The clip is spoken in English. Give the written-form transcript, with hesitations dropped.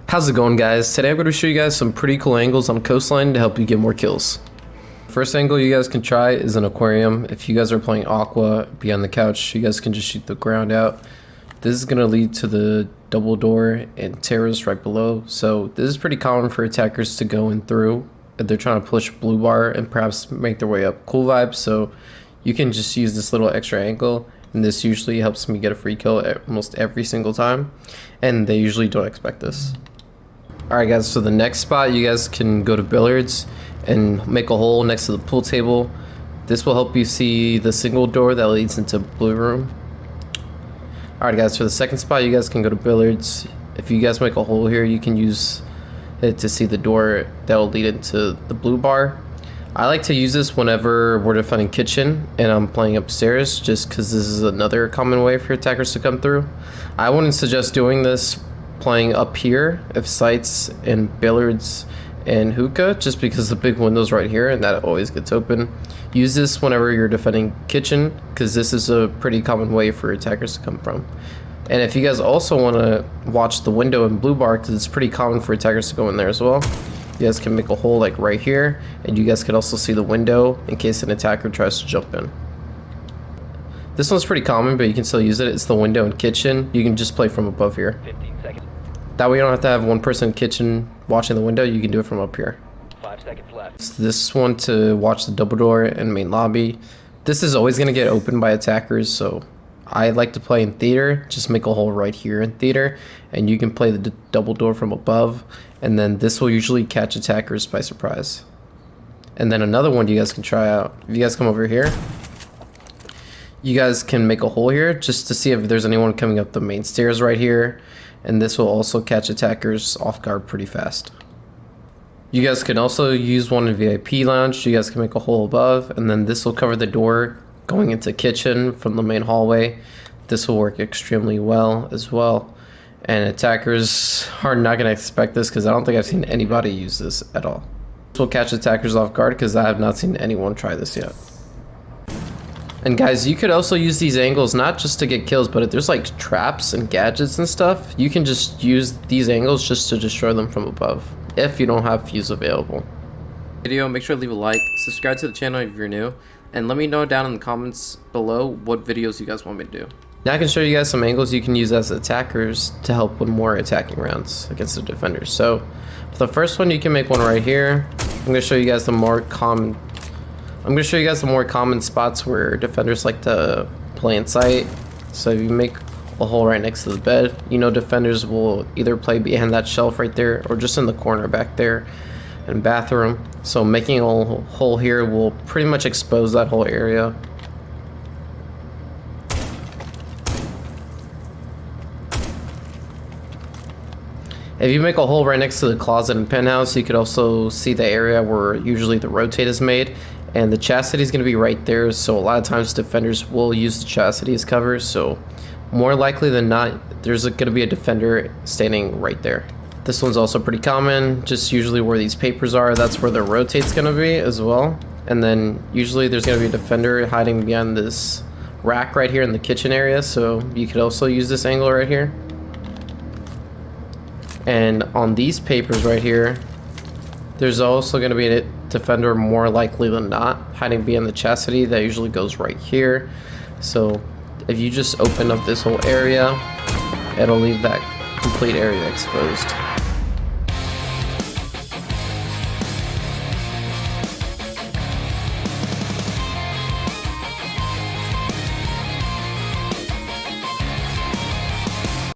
How's it going, guys? Today I'm going to show you guys some pretty cool angles on Coastline to help you get more kills. First angle you guys can try is an aquarium. If you guys are playing Aqua behind the couch, you guys can just shoot the ground out. This is going to lead to the double door and terrace right below. So this is pretty common for attackers to go in through if they're trying to push blue bar and perhaps make their way up. Cool vibes. So you can just use this little extra angle, and this usually helps me get a free kill almost every single time, and they usually don't expect this. Alright guys, so the next spot, you guys can go to billiards and make a hole next to the pool table. This will help you see the single door that leads into blue room. Alright guys, for the second spot, you guys can go to billiards. If you guys make a hole here, you can use it to see the door that will lead into the blue bar. I like to use this whenever we're defending kitchen and I'm playing upstairs, just because this is another common way for attackers to come through. I wouldn't suggest doing this playing up here if sights and billiards and hookah, just because the big window's right here and that always gets open. Use this whenever you're defending kitchen, because this is a pretty common way for attackers to come from. And if you guys also want to watch the window in blue bar, because it's pretty common for attackers to go in there as well, you guys can make a hole like right here, and you guys can also see the window in case an attacker tries to jump in. This one's pretty common, but you can still use it. It's the window in kitchen. You can just play from above here. 15 seconds. That way you don't have to have one person in kitchen watching the window. You can do it from up here. 5 seconds left. So this one to watch the double door and main lobby. This is always going to get opened by attackers, so I like to play in theater. Just make a hole right here in theater, and you can play the double door from above, and then this will usually catch attackers by surprise. And then another one you guys can try out. If you guys come over here, you guys can make a hole here just to see if there's anyone coming up the main stairs right here, and this will also catch attackers off guard pretty fast. You guys can also use one in VIP lounge. You guys can make a hole above, and then this will cover the door going into kitchen from the main hallway. This will work extremely well as well, and attackers are not going to expect this, because I don't think I've seen anybody use this at all. This will catch attackers off guard, because I have not seen anyone try this yet. And guys, you could also use these angles not just to get kills, but if there's like traps and gadgets and stuff, you can just use these angles just to destroy them from above if you don't have fuse available. Video, make sure to leave a like, subscribe to the channel if you're new, and let me know down in the comments below what videos you guys want me to do. Now I can show you guys some angles you can use as attackers to help win more attacking rounds against the defenders. So for the first one, you can make one right here. I'm going to show you guys the more common spots where defenders like to play in sight. So if you make a hole right next to the bed, you know defenders will either play behind that shelf right there or just in the corner back there in bathroom. So making a hole here will pretty much expose that whole area. If you make a hole right next to the closet and penthouse, you could also see the area where usually the rotate is made, and the chastity is going to be right there, so a lot of times defenders will use the chastity as cover, so more likely than not there's going to be a defender standing right there. This one's also pretty common, just usually where these papers are, that's where the rotate's going to be as well, and then usually there's going to be a defender hiding behind this rack right here in the kitchen area, so you could also use this angle right here. And on these papers right here, there's also going to be a defender more likely than not hiding behind the chastity that usually goes right here. So if you just open up this whole area, it'll leave that complete area exposed.